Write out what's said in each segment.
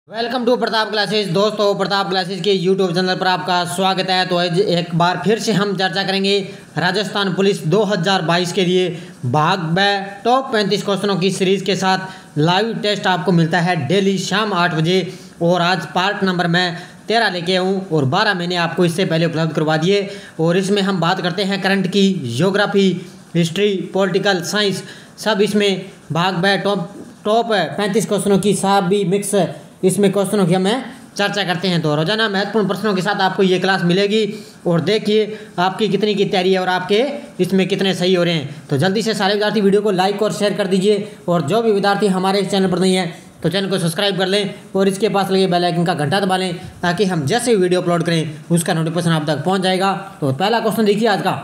Welcome to Pratap classes. दोस्तों, Pratap classes के YouTube channel पर आपका स्वागत है। तो आज एक बार फिर से हम चर्चा करेंगे राजस्थान पुलिस 2022 के लिए भाग ब टॉप 35 क्वेश्चनों की सीरीज के साथ लाइव टेस्ट आपको मिलता है डेली शाम 8 बजे। और आज पार्ट नंबर मैं 13 लेके आऊँ और 12 मैंने आपको इससे पहले उपलब्ध करवा दिए। और इसमें हम बात करते हैं करंट की, ज्योग्राफी, हिस्ट्री, पॉलिटिकल साइंस, सब इसमें भाग ब टॉप 35 क्वेश्चनों की सब भी मिक्स इसमें क्वेश्चनों की हमें चर्चा करते हैं। तो रोजाना महत्वपूर्ण प्रश्नों के साथ आपको ये क्लास मिलेगी और देखिए आपकी कितनी की तैयारी है और आपके इसमें कितने सही हो रहे हैं। तो जल्दी से सारे विद्यार्थी वीडियो को लाइक और शेयर कर दीजिए। और जो भी विद्यार्थी हमारे इस चैनल पर नहीं है तो चैनल को सब्सक्राइब कर लें और इसके पास लगे बेल आइकन का घंटा दबा लें ताकि हम जैसे वीडियो अपलोड करें उसका नोटिफिकेशन आप तक पहुँच जाएगा। तो पहला क्वेश्चन देखिए आज का।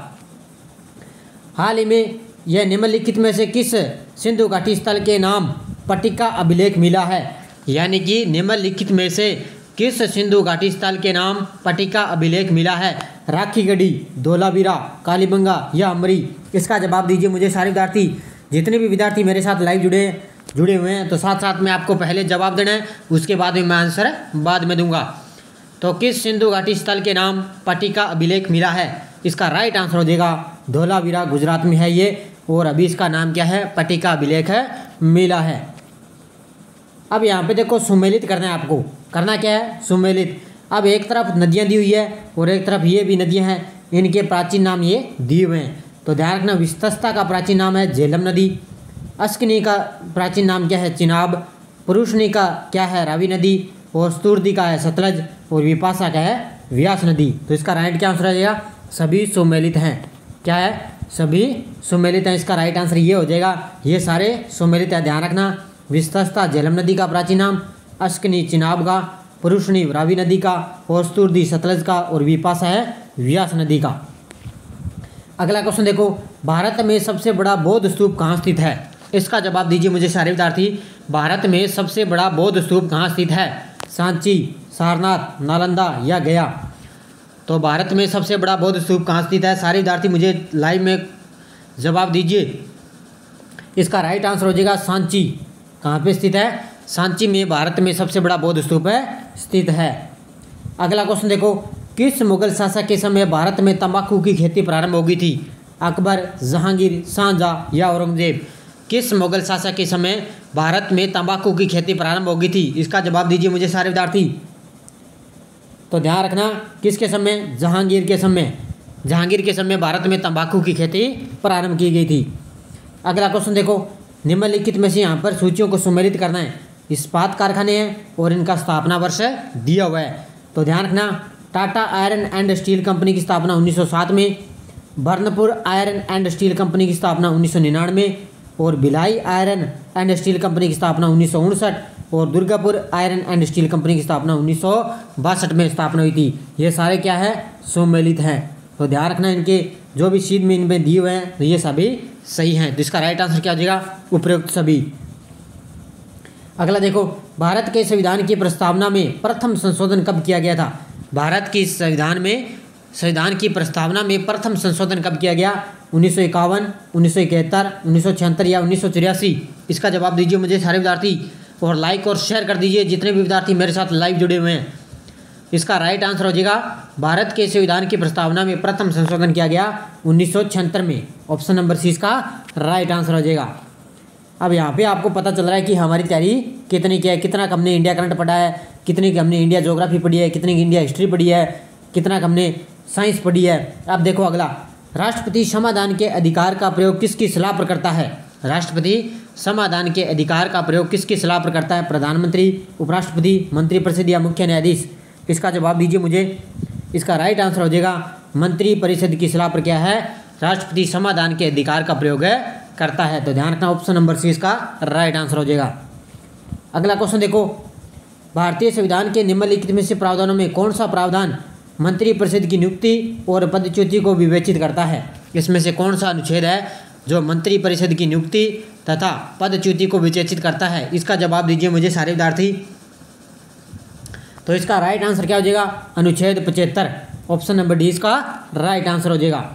हाल ही में यह निम्नलिखित में से किस सिंधु घाटी स्थल के नाम पट्टिका अभिलेख मिला है? यानी कि निम्नलिखित में से किस सिंधु घाटी स्थल के नाम पट्टिका अभिलेख मिला है? राखीगढ़ी, धोलावीरा, कालीबंगा या अमरी? इसका जवाब दीजिए मुझे सारे विद्यार्थी। जितने भी विद्यार्थी मेरे साथ लाइव जुड़े हुए हैं तो साथ साथ में आपको पहले जवाब देना है, उसके बाद में मैं आंसर बाद में दूंगा। तो किस सिंधु घाटी स्थल के नाम पट्टिका अभिलेख मिला है? इसका राइट आंसर हो जाएगा धोलावीरा, गुजरात में है ये। और अभी इसका नाम क्या है? पट्टिका अभिलेख मिला है। अब यहाँ पे देखो सुमेलित करना है आपको। करना क्या है? सुमेलित। अब एक तरफ नदियाँ दी हुई है और एक तरफ ये भी नदियाँ हैं, इनके प्राचीन नाम ये दिए हुए हैं। तो ध्यान रखना, विस्तस्ता का प्राचीन नाम है झेलम नदी, अस्कनी का प्राचीन नाम क्या है? चिनाब, पुरुषनी का क्या है? रावी नदी, और स्तुर्दी का है सतलज, और विपाशा का है व्यास नदी। तो इसका राइट क्या आंसर आ जाएगा? सभी सुमेलित हैं। क्या है? सभी सुमेलित हैं। इसका राइट आंसर ये हो जाएगा, ये सारे सुमेलित है। ध्यान रखना, विस्तस्ता झेलम नदी का प्राचीन नाम, अस्कनी चिनाब का, पुरुषनी रावी नदी का, और स्तुर्दी सतलज का, और विपाशा है व्यास नदी का। अगला क्वेश्चन देखो, भारत में सबसे बड़ा बौद्ध स्तूप कहाँ स्थित है? इसका जवाब दीजिए मुझे सारे विद्यार्थी। भारत में सबसे बड़ा बौद्ध स्तूप कहाँ स्थित है? सांची, सारनाथ, नालंदा या गया? तो भारत में सबसे बड़ा बौद्ध स्तूप कहाँ स्थित है? सारे विद्यार्थी मुझे लाइव में जवाब दीजिए। इसका राइट आंसर हो जाएगा सांची। कहाँ पे स्थित है? सांची में भारत में सबसे बड़ा बौद्ध स्तूप स्थित है। अगला क्वेश्चन देखो, किस मुगल शासक के समय भारत में तंबाकू की खेती प्रारंभ हो गई थी? अकबर, जहांगीर, शाहजहां या औरंगजेब? किस मुगल शासक के समय भारत में तंबाकू की खेती प्रारंभ हो गई थी? इसका जवाब दीजिए मुझे सारे विद्यार्थी। तो ध्यान रखना, किसके समय? जहांगीर के समय। जहांगीर के समय भारत में तंबाकू की खेती प्रारंभ की गई थी। अगला क्वेश्चन देखो, निम्नलिखित में से यहाँ पर सूचियों को सुमेलित करना है। इस्पात कारखाने हैं और इनका स्थापना वर्ष दिया हुआ है। तो ध्यान रखना, Tata iron and steel company की स्थापना 1907 में, Burnpur iron and steel company की स्थापना 1999, और Bhilai iron and steel company की स्थापना 1959, और Durgapur iron and steel company की स्थापना 1962 में स्थापना हुई थी। ये सारे क्या है? सुमेलित हैं। तो ध्यान रखना, इनके जो भी शीट में इनमें दिए हुए हैं तो ये सभी सही हैं। तो इसका राइट आंसर क्या हो जाएगा? उपयुक्त सभी। अगला देखो, भारत के संविधान की प्रस्तावना में प्रथम संशोधन कब किया गया था? भारत की संविधान की प्रस्तावना में प्रथम संशोधन कब किया गया? 1951, 1971, 1976 या 1984? इसका जवाब दीजिए मुझे सारे विद्यार्थी और लाइक और शेयर कर दीजिए जितने भी विद्यार्थी मेरे साथ लाइव जुड़े हुए हैं। इसका राइट आंसर हो जाएगा, भारत के संविधान की प्रस्तावना में प्रथम संशोधन किया गया 1976 में। ऑप्शन नंबर सी इसका राइट आंसर हो जाएगा। अब यहाँ पे आपको पता चल रहा है कि हमारी तैयारी कितनी की है, कितना का हमने इंडिया करंट पढ़ा है, कितनी की हमने इंडिया ज्योग्राफी पढ़ी है, कितनी की इंडिया हिस्ट्री पढ़ी है, कितना का हमने साइंस पढ़ी है। अब देखो अगला, राष्ट्रपति समाधान के अधिकार का प्रयोग किसकी सलाह पर करता है? राष्ट्रपति समाधान के अधिकार का प्रयोग किसकी सलाह पर करता है? प्रधानमंत्री, उपराष्ट्रपति, मंत्रिपरिषद या मुख्य न्यायाधीश? इसका जवाब दीजिए मुझे। इसका राइट आंसर हो जाएगा, मंत्री परिषद की सलाह पर क्या है? राष्ट्रपति समाधान के अधिकार का प्रयोग करता है। तो ध्यान रखना, ऑप्शन नंबर सी इसका राइट आंसर हो जाएगा। अगला क्वेश्चन देखो, भारतीय संविधान के निम्नलिखित में से प्रावधानों में कौन सा प्रावधान मंत्री परिषद की नियुक्ति और पदच्युति को विवेचित करता है? इसमें से कौन सा अनुच्छेद है जो मंत्री परिषद की नियुक्ति तथा पदच्युति को विवेचित करता है? इसका जवाब दीजिए मुझे सारे विद्यार्थी। तो इसका राइट आंसर क्या हो जाएगा? अनुच्छेद 75। ऑप्शन नंबर डी इसका राइट आंसर हो जाएगा।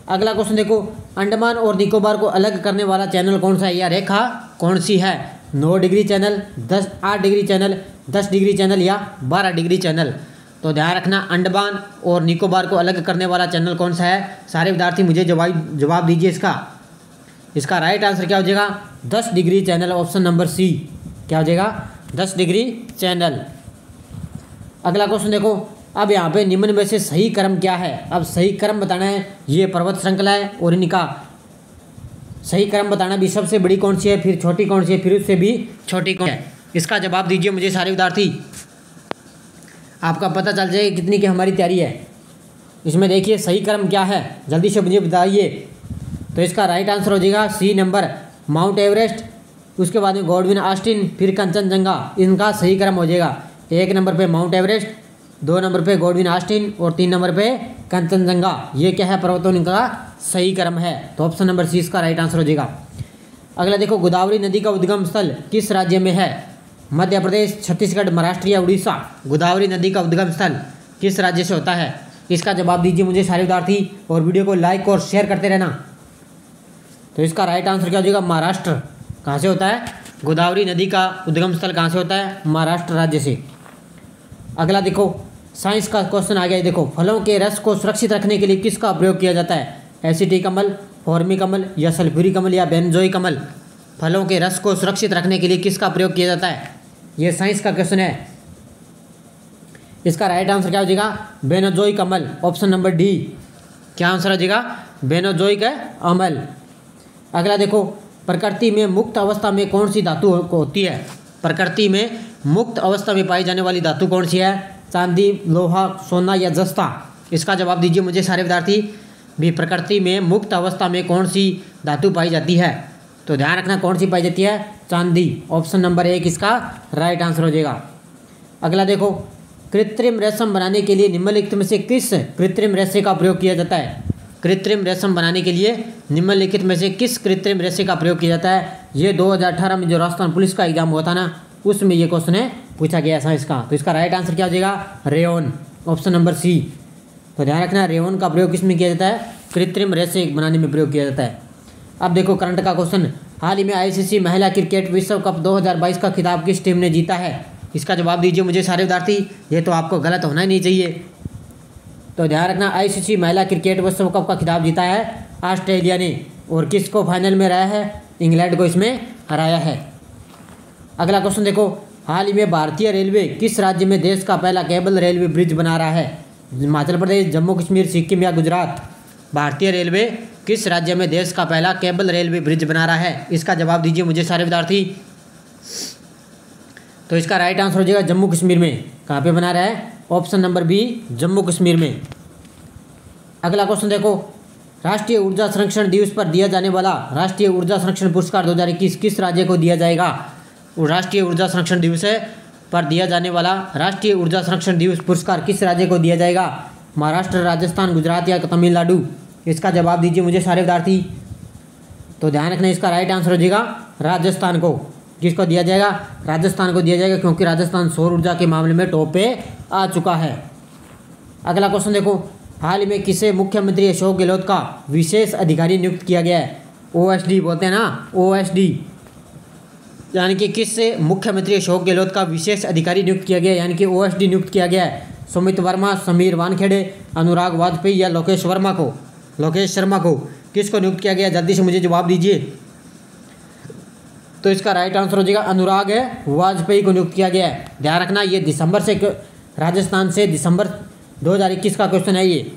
अगला क्वेश्चन देखो, अंडमान और निकोबार को अलग करने वाला चैनल कौन सा है या रेखा कौन सी है? 9 degree channel, 8 degree channel, 10 degree channel या 12 डिग्री चैनल। तो ध्यान रखना अंडमान और निकोबार को अलग करने वाला चैनल कौन सा है? सारे विद्यार्थी मुझे जवाब दीजिए इसका राइट आंसर क्या हो जाएगा? 10 degree channel, option number C. क्या हो जाएगा? 10 डिग्री चैनल। अगला क्वेश्चन देखो, अब यहाँ पे निम्न में से सही क्रम क्या है? अब सही क्रम बताना है। ये पर्वत श्रृंखला है और इनका सही क्रम बताना भी, सबसे बड़ी कौन सी है, फिर छोटी कौन सी है, फिर उससे भी छोटी कौन है। इसका जवाब दीजिए मुझे सारे विद्यार्थी, आपका पता चल जाएगा कितनी की हमारी तैयारी है। इसमें देखिए सही क्रम क्या है, जल्दी से मुझे बताइए। तो इसका राइट आंसर हो जाएगा सी नंबर, माउंट एवरेस्ट, उसके बाद में गॉडविन ऑस्टिन, फिर कंचनजंगा। इनका सही क्रम हो जाएगा 1 नंबर पे माउंट एवरेस्ट, 2 नंबर पे गॉडविन ऑस्टिन और 3 नंबर पे कंचनजंगा। ये क्या है? पर्वतों का सही क्रम है। तो ऑप्शन नंबर सी इसका राइट आंसर हो जाएगा। अगला देखो, गोदावरी नदी का उद्गम स्थल किस राज्य में है? मध्य प्रदेश, छत्तीसगढ़, महाराष्ट्र या उड़ीसा? गोदावरी नदी का उद्गम स्थल किस राज्य से होता है? इसका जवाब दीजिए मुझे सारे विद्यार्थी, और वीडियो को लाइक और शेयर करते रहना। तो इसका राइट आंसर क्या हो जाएगा? महाराष्ट्र। कहाँ से होता है? गोदावरी नदी का उद्गम स्थल कहाँ से होता है? महाराष्ट्र राज्य से। अगला देखो, साइंस का क्वेश्चन आ गया। देखो, फलों के रस को सुरक्षित रखने के लिए किसका प्रयोग किया जाता है? एसिटिक अम्ल, फॉर्मिक अम्ल या सल्फ्यूरिक अम्ल या बेंजोइक अम्ल? फलों के रस को सुरक्षित रखने के लिए किसका प्रयोग किया जाता है? यह साइंस का क्वेश्चन है। इसका राइट आंसर क्या हो जाएगा? बेनजोइक अम्ल, ऑप्शन नंबर डी। क्या आंसर हो जाएगा? बेनजोइक अम्ल। अगला देखो, प्रकृति में मुक्त अवस्था में कौन सी धातु होती है? प्रकृति में मुक्त अवस्था में पाई जाने वाली धातु कौन सी है? चांदी, लोहा, सोना या जस्ता? इसका जवाब दीजिए मुझे सारे विद्यार्थी भी, प्रकृति में मुक्त अवस्था में कौन सी धातु पाई जाती है? तो ध्यान रखना कौन सी पाई जाती है? चांदी। ऑप्शन नंबर 1 इसका राइट आंसर हो जाएगा। अगला देखो, कृत्रिम रेशम बनाने के लिए निम्नलिखित में से किस कृत्रिम रेशे का प्रयोग किया जाता है? कृत्रिम रेशम बनाने के लिए निम्नलिखित में से किस कृत्रिम रेशे का प्रयोग किया जाता है? ये 2018 में जो राजस्थान पुलिस का एग्जाम हुआ था ना, उसमें ये क्वेश्चन है पूछा गया साइंस का। तो इसका राइट आंसर क्या हो जाएगा? Rayon, option number C. तो ध्यान रखना, रेयन का प्रयोग किसमें किया जाता है? कृत्रिम रेशे बनाने में प्रयोग किया जाता है। अब देखो करंट का क्वेश्चन, हाल ही में आईसीसी महिला क्रिकेट विश्व कप 2022 का खिताब किस टीम ने जीता है? इसका जवाब दीजिए मुझे सारे विद्यार्थी, ये तो आपको गलत होना ही नहीं चाहिए। तो ध्यान रखना, आईसीसी महिला क्रिकेट विश्व कप का खिताब जीता है ऑस्ट्रेलिया ने, और किसको फाइनल में रहा है? इंग्लैंड को इसमें हराया है। अगला क्वेश्चन देखो, हाल ही में भारतीय रेलवे किस राज्य में देश का पहला केबल रेलवे ब्रिज बना रहा है? हिमाचल प्रदेश, जम्मू कश्मीर, सिक्किम या गुजरात? भारतीय रेलवे किस राज्य में देश का पहला केबल रेलवे ब्रिज बना रहा है? इसका जवाब दीजिए मुझे सारे विद्यार्थी। तो इसका राइट आंसर हो जाएगा जम्मू कश्मीर में। कहाँ पे बना रहा है? Option number B, Jammu Kashmir में। अगला क्वेश्चन देखो, राष्ट्रीय ऊर्जा संरक्षण दिवस पर दिया जाने वाला राष्ट्रीय ऊर्जा संरक्षण पुरस्कार 2021 किस राज्य को दिया जाएगा? राष्ट्रीय ऊर्जा संरक्षण दिवस पर दिया जाने वाला राष्ट्रीय ऊर्जा संरक्षण दिवस पुरस्कार किस राज्य को दिया जाएगा? महाराष्ट्र, राजस्थान, गुजरात या तमिलनाडु? इसका जवाब दीजिए मुझे सारे विद्यार्थी। तो ध्यान रखना, इसका राइट आंसर हो जाएगा राजस्थान को। किसको दिया जाएगा? राजस्थान को दिया जाएगा, क्योंकि राजस्थान सौर ऊर्जा के मामले में टॉप पे आ चुका है। अगला क्वेश्चन देखो, हाल ही में किसे मुख्यमंत्री अशोक गहलोत का विशेष अधिकारी नियुक्त किया गया है? ओएसडी बोलते हैं ना, ओएसडी, यानी कि किससे मुख्यमंत्री अशोक गहलोत का विशेष अधिकारी नियुक्त किया गया, यानी कि ओएसडी नियुक्त किया गया है? सुमित वर्मा, समीर वानखेड़े, अनुराग वाजपेयी या लोकेश शर्मा को? किसको नियुक्त किया गया? जल्दी से मुझे जवाब दीजिए। तो इसका राइट आंसर हो जाएगा अनुराग वाजपेयी को नियुक्त किया गया है। ध्यान रखना, ये दिसंबर से, राजस्थान से दिसंबर 2021 का क्वेश्चन है ये।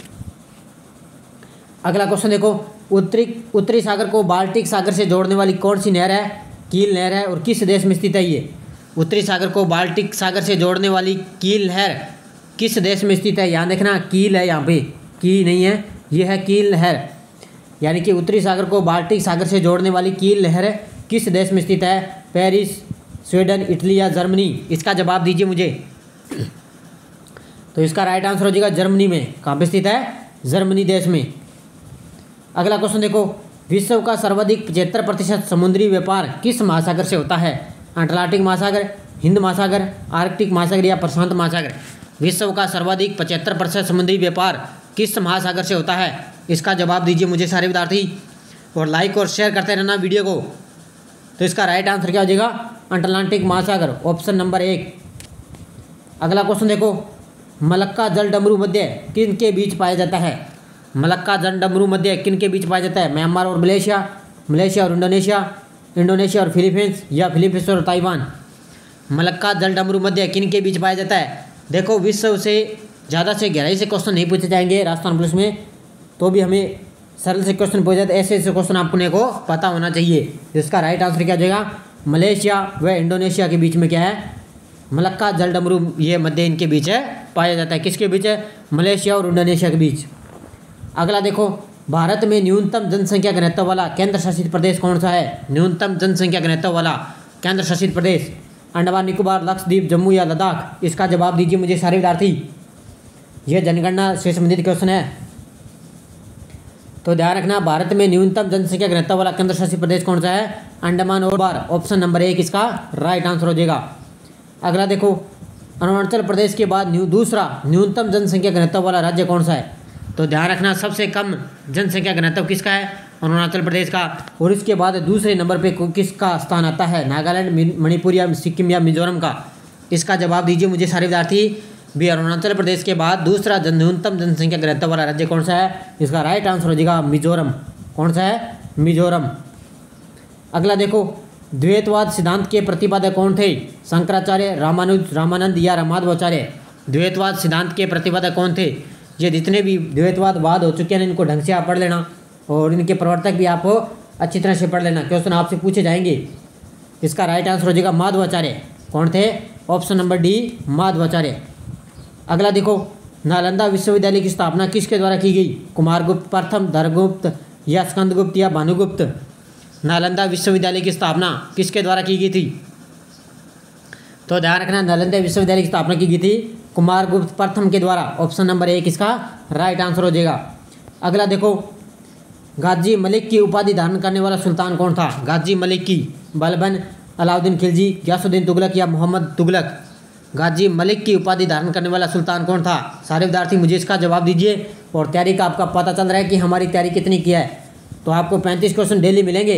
अगला क्वेश्चन देखो, उत्तरी सागर को बाल्टिक सागर से जोड़ने वाली कौन सी नहर है? कील नहर है, और किस देश में स्थित है ये? उत्तरी सागर को बाल्टिक सागर से जोड़ने वाली कील नहर किस देश में स्थित है? यहाँ देखना, कील है, यहाँ पे की नहीं है, ये है कील नहर। यानी कि उत्तरी सागर को बाल्टिक सागर से जोड़ने वाली कील नहर किस देश में स्थित है? पेरिस, स्वीडन, इटली या जर्मनी? इसका जवाब दीजिए मुझे। तो इसका राइट आंसर हो जाएगा जर्मनी में। कहाँ पे स्थित है? जर्मनी देश में। अगला क्वेश्चन देखो, विश्व का सर्वाधिक 75% समुद्री व्यापार किस महासागर से होता है? अटलांटिक महासागर, हिंद महासागर, आर्कटिक महासागर या प्रशांत महासागर? विश्व का सर्वाधिक 75% समुद्री व्यापार किस महासागर से होता है? इसका जवाब दीजिए मुझे सारे विद्यार्थी, और लाइक और शेयर करते रहना वीडियो को। तो इसका राइट आंसर क्या हो जाएगा? अटलांटिक महासागर, ऑप्शन नंबर 1। अगला क्वेश्चन देखो, मलक्का जल डमरू मध्य किन के बीच पाया जाता है? मलक्का जल डमरू मध्य किन के बीच पाया जाता है? म्यांमार और मलेशिया, मलेशिया और इंडोनेशिया, इंडोनेशिया और फिलीपींस, या फिलीपींस और ताइवान। मलक्का जल डमरू मध्य किन के बीच पाया जाता है? देखो, विश्व से ज़्यादा से गहराई से क्वेश्चन नहीं पूछे जाएंगे राजस्थान पुलिस में, तो भी हमें सरल से क्वेश्चन पूछे जाते, ऐसे ऐसे क्वेश्चन आपने को पता होना चाहिए। जिसका राइट आंसर क्या हो जाएगा? मलेशिया व इंडोनेशिया के बीच में क्या है? मलक्का जल डमरू, ये मध्य इनके बीच है पाया जाता है। किसके बीच है? मलेशिया और इंडोनेशिया के बीच। अगला देखो, भारत में न्यूनतम जनसंख्या घनत्व वाला केंद्र शासित प्रदेश कौन सा है? न्यूनतम जनसंख्या घनत्व वाला केंद्र शासित प्रदेश, अंडमान निकोबार, लक्षद्वीप, जम्मू या लद्दाख? इसका जवाब दीजिए मुझे सारे विद्यार्थी। यह जनगणना से संबंधित क्वेश्चन है, तो ध्यान रखना। भारत में न्यूनतम जनसंख्या घनत्व वाला केंद्र शासित प्रदेश कौन सा है? अंडमान और निकोबार, ऑप्शन नंबर 1 इसका राइट आंसर हो जाएगा। अगला देखो, अरुणाचल प्रदेश के बाद दूसरा न्यूनतम जनसंख्या घनत्व वाला राज्य कौन सा है? तो ध्यान रखना, सबसे कम जनसंख्या घनत्व किसका है? अरुणाचल प्रदेश का। और इसके बाद दूसरे नंबर पे किसका स्थान आता है? नागालैंड, मणिपुर या सिक्किम या मिजोरम का? इसका जवाब दीजिए मुझे सारे विद्यार्थी। भी अरुणाचल प्रदेश के बाद दूसरा न्यूनतम जनसंख्या घनत्व वाला राज्य कौन सा है? इसका राइट आंसर हो जाएगा मिजोरम। कौन सा है? मिजोरम। अगला देखो, द्वैतवाद सिद्धांत के प्रतिपादक कौन थे? शंकराचार्य, रामानुज, रामानंद या रामाध्वाचार्य? द्वैतवाद सिद्धांत के प्रतिपादक कौन थे? ये जितने भी द्वैतवाद हो चुके हैं इनको ढंग से आप पढ़ लेना, और इनके प्रवर्तक भी आप अच्छी तरह से पढ़ लेना, क्वेश्चन आपसे पूछे जाएंगे। इसका राइट आंसर हो जाएगा माधवाचार्य। कौन थे? Option number D, Madhvacharya. अगला देखो, नालंदा विश्वविद्यालय की स्थापना किसके द्वारा की गई? कुमारगुप्त प्रथम, धर्मगुप्त या स्कंदगुप्त या भानुगुप्त? नालंदा विश्वविद्यालय की स्थापना किसके द्वारा की गई थी? तो ध्यान रखना, नालंदा विश्वविद्यालय की स्थापना की गई थी कुमारगुप्त प्रथम के द्वारा, ऑप्शन नंबर 1 इसका राइट आंसर हो जाएगा। अगला देखो, गाजी मलिक की उपाधि धारण करने वाला सुल्तान कौन था? गाजी मलिक की, बलबन, अलाउद्दीन खिलजी, गयासुद्दीन तुगलक या मोहम्मद तुगलक? गाजी मलिक की उपाधि धारण करने वाला सुल्तान कौन था? सारे विद्यार्थी मुझे इसका जवाब दीजिए। और तैयारी का आपका पता चल रहा है कि हमारी तैयारी कितनी किया है। तो आपको 35 क्वेश्चन डेली मिलेंगे,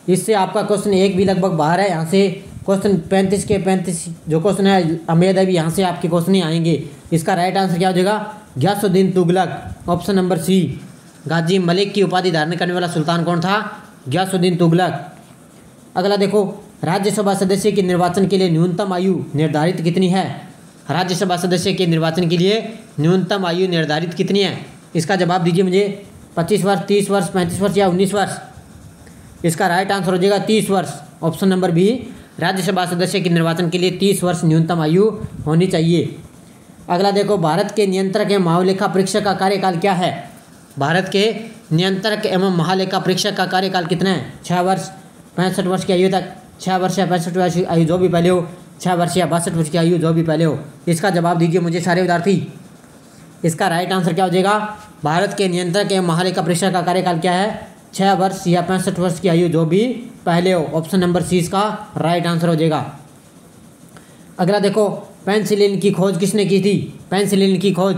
इससे आपका क्वेश्चन एक भी लगभग बाहर है। यहाँ से क्वेश्चन 35 के 35 जो क्वेश्चन है, उम्मीद है भी यहाँ से आपके क्वेश्चन ही आएंगे। इसका राइट आंसर क्या हो जाएगा? Ghiyasuddin Tughlaq, option number C. Ghazi Malik की उपाधि धारण करने वाला सुल्तान कौन था? गयासुद्दीन तुगलक। अगला देखो, राज्यसभा सदस्य के निर्वाचन के लिए न्यूनतम आयु निर्धारित कितनी है? राज्यसभा सदस्य के निर्वाचन के लिए न्यूनतम आयु निर्धारित कितनी है? इसका जवाब दीजिए मुझे। 25 वर्ष, 30 वर्ष, 35 वर्ष या 19 वर्ष? इसका राइट आंसर हो जाएगा 30 वर्ष, ऑप्शन नंबर बी। राज्यसभा सदस्य के निर्वाचन के लिए 30 वर्ष न्यूनतम आयु होनी चाहिए। अगला देखो, भारत के नियंत्रक एवं महालेखा परीक्षक का कार्यकाल क्या है? भारत के नियंत्रक एवं महालेखा परीक्षक का कार्यकाल कितना है? 6 वर्ष, 65 वर्ष की आयु तक, 6 वर्ष या 65 वर्ष की आयु जो भी पहले हो, 6 वर्ष या 62 वर्ष की आयु जो भी पहले हो? इसका जवाब दीजिए मुझे सारे विद्यार्थी। इसका राइट आंसर क्या हो जाएगा? भारत के नियंत्रक एवं महालेखा परीक्षक का कार्यकाल क्या है? 6 वर्ष या 65 वर्ष की आयु जो भी पहले हो, ऑप्शन नंबर सी इसका राइट आंसर हो जाएगा। अगला देखो, पेनिसिलिन की खोज किसने की थी? पेनिसिलिन की खोज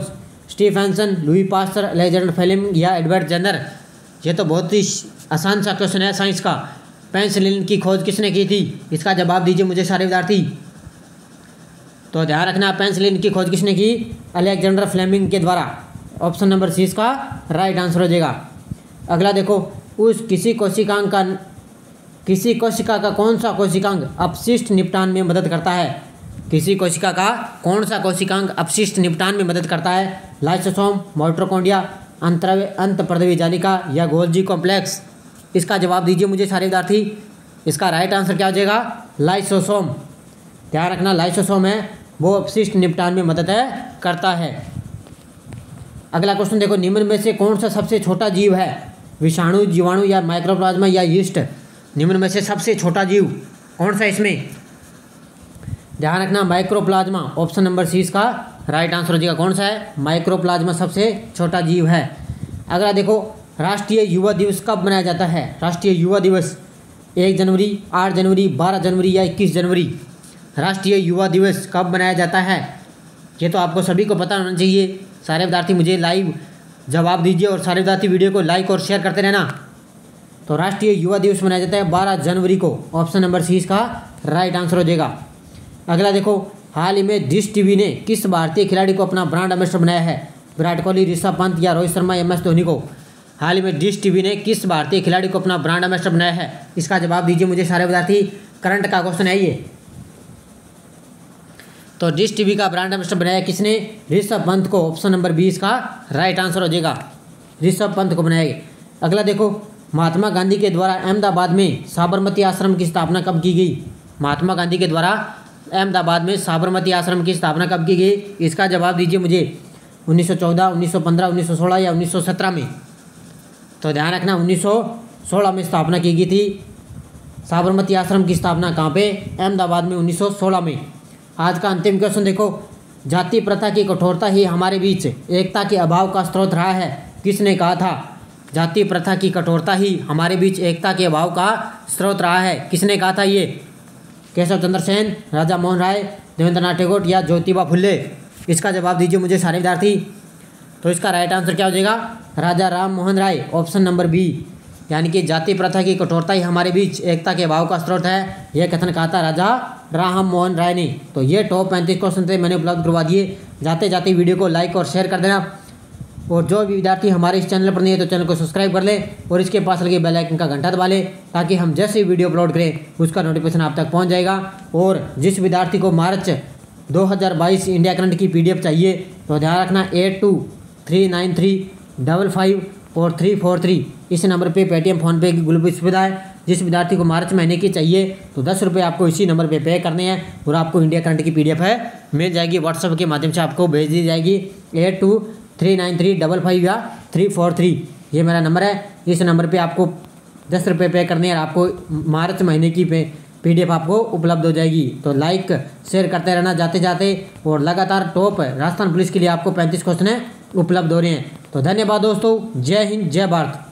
Stephenson, Louis Pasteur, Alexander Fleming या एडवर्ड जेनर? ये तो बहुत ही आसान सा क्वेश्चन है साइंस का। पेनिसिलिन की खोज किसने की थी? इसका जवाब दीजिए मुझे सारे विद्यार्थी। तो ध्यान रखना, पेनिसिलिन की खोज किसने की? अलेक्जेंडर फ्लेमिंग के द्वारा, ऑप्शन नंबर सी इसका राइट आंसर हो जाएगा। अगला देखो, उस किसी कोशिका का कौन सा कोशिकांग अपशिष्ट निपटान में मदद करता है? किसी कोशिका का कौन सा कोशिकांग अपशिष्ट निपटान में मदद करता है? लाइसोसोम, माइटोकॉन्ड्रिया, अंतःपर्दवी जालिका या गोल्जी कॉम्प्लेक्स? इसका जवाब दीजिए मुझे सारे विद्यार्थी। इसका राइट आंसर क्या हो जाएगा? लाइसोसोम। ध्यान रखना, लाइसोसोम है वो अपशिष्ट निपटान में मदद करता है। अगला क्वेश्चन देखो, निम्न में से कौन सा सबसे छोटा जीव है? विषाणु, जीवाणु या माइक्रोप्लाज्मा या यीस्ट? निम्न में से सबसे छोटा जीव कौन सा इसमें? ध्यान रखना, माइक्रोप्लाज्मा, ऑप्शन नंबर सी इसका राइट आंसर हो जाएगा। कौन सा है? माइक्रोप्लाज्मा सबसे छोटा जीव है। अगला देखो, राष्ट्रीय युवा दिवस कब मनाया जाता है? राष्ट्रीय युवा दिवस 1 जनवरी, 8 जनवरी, 12 जनवरी या 21 जनवरी? राष्ट्रीय युवा दिवस कब मनाया जाता है? ये तो आपको सभी को पता होना चाहिए। सारे विद्यार्थी मुझे लाइव जवाब दीजिए और सारे विद्यार्थी वीडियो को लाइक और शेयर करते रहना। तो राष्ट्रीय युवा दिवस मनाया जाता है 12 जनवरी को। ऑप्शन नंबर सी इसका राइट आंसर हो जाएगा। अगला देखो, हाल ही में डिश टीवी ने किस भारतीय खिलाड़ी को अपना ब्रांड एम्बेसडर बनाया है? विराट कोहली, ऋषभ पंत या रोहित शर्मा, MS धोनी को? हाल ही में डिश टीवी ने किस भारतीय खिलाड़ी को अपना ब्रांड एम्बेसडर बनाया है? इसका जवाब दीजिए मुझे सारे विद्यार्थी। करंट का क्वेश्चन है ये। तो डिश टीवी का ब्रांड एम्बेसडर बनाया किसने? ऋषभ पंत को। ऑप्शन नंबर बी इसका राइट आंसर हो जाएगा। ऋषभ पंत को बनाया। अगला देखो, महात्मा गांधी के द्वारा अहमदाबाद में साबरमती आश्रम की स्थापना कब की गई? महात्मा गांधी के द्वारा अहमदाबाद में साबरमती आश्रम की स्थापना कब की गई? इसका जवाब दीजिए मुझे। 1914, 1915, 1916 या 1917 में? तो ध्यान रखना 1916 में स्थापना की गई थी। साबरमती आश्रम की स्थापना कहाँ पे? अहमदाबाद में 1916 में। आज का अंतिम क्वेश्चन देखो, जाति प्रथा की कठोरता ही हमारे बीच एकता के अभाव का स्रोत रहा है, किसने कहा था? जाति प्रथा की कठोरता ही हमारे बीच एकता के अभाव का स्रोत रहा है, किसने कहा था ये? केशव चंद्र सेन, राजा मोहन राय, देवेंद्रनाथ टैगोर या ज्योतिबा फुले? इसका जवाब दीजिए मुझे सारे विद्यार्थी। तो इसका राइट आंसर क्या हो जाएगा? राजा Ram Mohan Roy. Option number B, यानी कि जाति प्रथा की कठोरता ही हमारे बीच एकता के अभाव का स्रोत है, यह कथन कहा था राजा राम मोहन राय ने। तो ये टॉप 35 क्वेश्चन थे, मैंने उपलब्ध करवा दिए। जाते जाते वीडियो को लाइक और शेयर कर देना, और जो भी विद्यार्थी हमारे इस चैनल पर नहीं है तो चैनल को सब्सक्राइब कर ले और इसके पास लगे बेल आइकन का घंटा दबा ले, ताकि हम जैसे वीडियो अपलोड करें उसका नोटिफिकेशन आप तक पहुंच जाएगा। और जिस विद्यार्थी को मार्च 2022 इंडिया करंट की PDF चाहिए तो ध्यान रखना 8239355443 इस नंबर पे पेटीएम, फ़ोनपे की गूगल पे सुविधा है। जिस विद्यार्थी को मार्च महीने की चाहिए तो 10 रुपये आपको इसी नंबर पे पे करने हैं और आपको इंडिया करंट की PDF है मिल जाएगी। व्हाट्सएप के माध्यम से आपको भेज दी जाएगी। 82393553 या 343 ये मेरा नंबर है। इस नंबर पे आपको 10 रुपये पे करने हैं और आपको मार्च महीने की PDF आपको उपलब्ध हो जाएगी। तो लाइक शेयर करते रहना जाते जाते, और लगातार टॉप राजस्थान पुलिस के लिए आपको 35 क्वेश्चन उपलब्ध हो रहे हैं। तो धन्यवाद दोस्तों, जय हिंद, जय भारत।